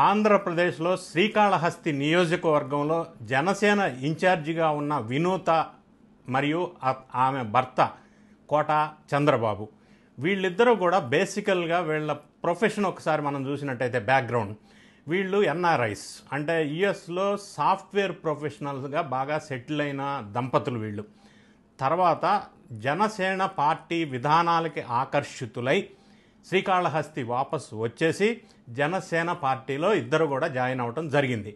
ఆంధ్రప్రదేశ్లో శ్రీకాళహస్తి నియోజకవర్గంలో జనసేన ఇన్ఛార్జిగా ఉన్న వినూత మరియు ఆమె భర్త కోట చంద్రబాబు వీళ్ళిద్దరూ కూడా బేసికల్గా వీళ్ళ ప్రొఫెషన్ ఒకసారి మనం చూసినట్టయితే బ్యాక్గ్రౌండ్ వీళ్ళు ఎన్ఆర్ఐస్ అంటే యుఎస్లో సాఫ్ట్వేర్ ప్రొఫెషనల్స్గా బాగా సెటిల్ అయిన దంపతులు వీళ్ళు. తర్వాత జనసేన పార్టీ విధానాలకి ఆకర్షితులై శ్రీకాళహస్తి వాపసు వచ్చేసి జనసేన పార్టీలో ఇద్దరు కూడా జాయిన్ అవ్వటం జరిగింది.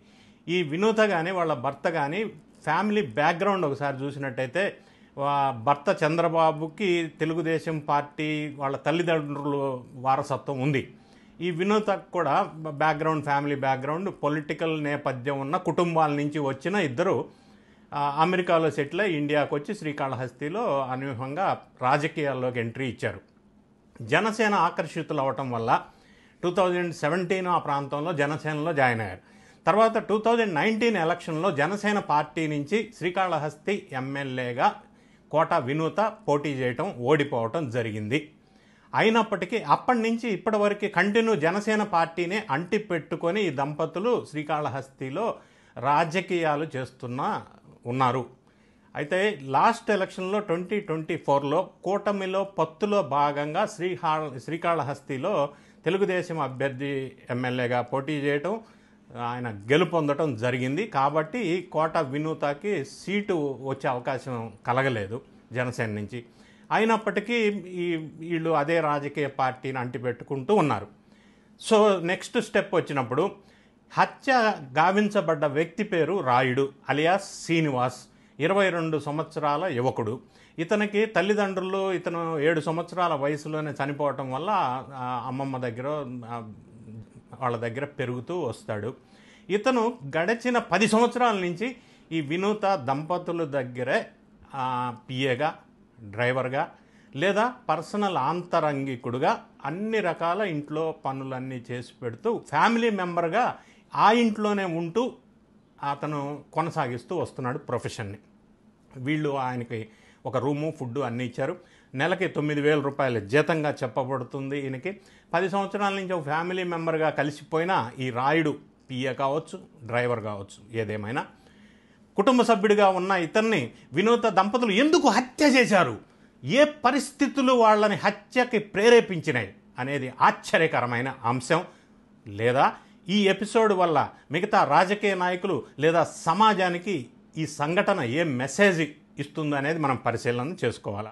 ఈ వినూత కానీ వాళ్ళ భర్త కానీ ఫ్యామిలీ బ్యాక్గ్రౌండ్ ఒకసారి చూసినట్టయితే భర్త చంద్రబాబుకి తెలుగుదేశం పార్టీ వాళ్ళ తల్లిదండ్రుల వారసత్వం ఉంది. ఈ వినూతకు కూడా బ్యాక్గ్రౌండ్ ఫ్యామిలీ బ్యాక్గ్రౌండ్ పొలిటికల్ నేపథ్యం ఉన్న కుటుంబాల నుంచి వచ్చిన ఇద్దరు అమెరికాలో సెటిల్ అయ్యి ఇండియాకు వచ్చి శ్రీకాళహస్తిలో అనూహ్యంగా రాజకీయాల్లోకి ఎంట్రీ ఇచ్చారు. జనసేన ఆకర్షితులు అవటం వల్ల 2017 ఆ ప్రాంతంలో జనసేనలో జాయిన్ అయ్యారు. తర్వాత 2019 ఎలక్షన్లో జనసేన పార్టీ నుంచి శ్రీకాళహస్తి ఎమ్మెల్యేగా కోట వినూత పోటీ చేయటం ఓడిపోవటం జరిగింది. అయినప్పటికీ అప్పటి నుంచి ఇప్పటి వరకు కంటిన్యూ జనసేన పార్టీనే అంటి పెట్టుకొని ఈ దంపతులు శ్రీకాళహస్తిలో రాజకీయాలు ఉన్నారు. అయితే లాస్ట్ ఎలక్షన్లో 2024లో కూటమిలో పొత్తులో భాగంగా శ్రీకాళహస్తిలో తెలుగుదేశం అభ్యర్థి ఎమ్మెల్యేగా పోటీ చేయటం ఆయన గెలుపొందటం జరిగింది. కాబట్టి కోట వినూతకి సీటు వచ్చే అవకాశం కలగలేదు జనసేన నుంచి. అయినప్పటికీ వీళ్ళు అదే రాజకీయ పార్టీని అంటిపెట్టుకుంటూ ఉన్నారు. సో నెక్స్ట్ స్టెప్ వచ్చినప్పుడు హత్య గావించబడ్డ వ్యక్తి పేరు రాయుడు అలియాస్ శ్రీనివాస్, 22 సంవత్సరాల యువకుడు. ఇతనికి తల్లిదండ్రులు ఇతను 7 సంవత్సరాల వయసులోనే చనిపోవటం వల్ల అమ్మమ్మ దగ్గర వాళ్ళ దగ్గర పెరుగుతూ వస్తాడు. ఇతను గడిచిన 10 సంవత్సరాల నుంచి ఈ వినూత దంపతుల దగ్గరే పిఏగా, డ్రైవర్గా లేదా పర్సనల్ ఆంతరంగికుడుగా అన్ని రకాల ఇంట్లో పనులన్నీ చేసి పెడుతూ ఫ్యామిలీ మెంబర్గా ఆ ఇంట్లోనే ఉంటూ అతను కొనసాగిస్తూ వస్తున్నాడు ప్రొఫెషన్ని. వీళ్ళు ఆయనకి ఒక రూము, ఫుడ్ అన్నీ ఇచ్చారు. నెలకి 9,000 రూపాయలు జీతంగా చెప్పబడుతుంది. ఈయనకి 10 సంవత్సరాల నుంచి ఒక ఫ్యామిలీ మెంబర్గా కలిసిపోయినా ఈ రాయుడు పిఏ కావచ్చు, డ్రైవర్ కావచ్చు, ఏదేమైనా కుటుంబ సభ్యుడిగా ఉన్న ఇతన్ని వినూత దంపతులు ఎందుకు హత్య చేశారు, ఏ పరిస్థితులు వాళ్ళని హత్యకి ప్రేరేపించినాయి అనేది ఆశ్చర్యకరమైన అంశం. లేదా ఈ ఎపిసోడ్ వల్ల మిగతా రాజకీయ నాయకులు లేదా సమాజానికి ఈ సంఘటన ఏ మెసేజ్ ఇస్తుందనేది మనం పరిశీలన చేసుకోవాలి.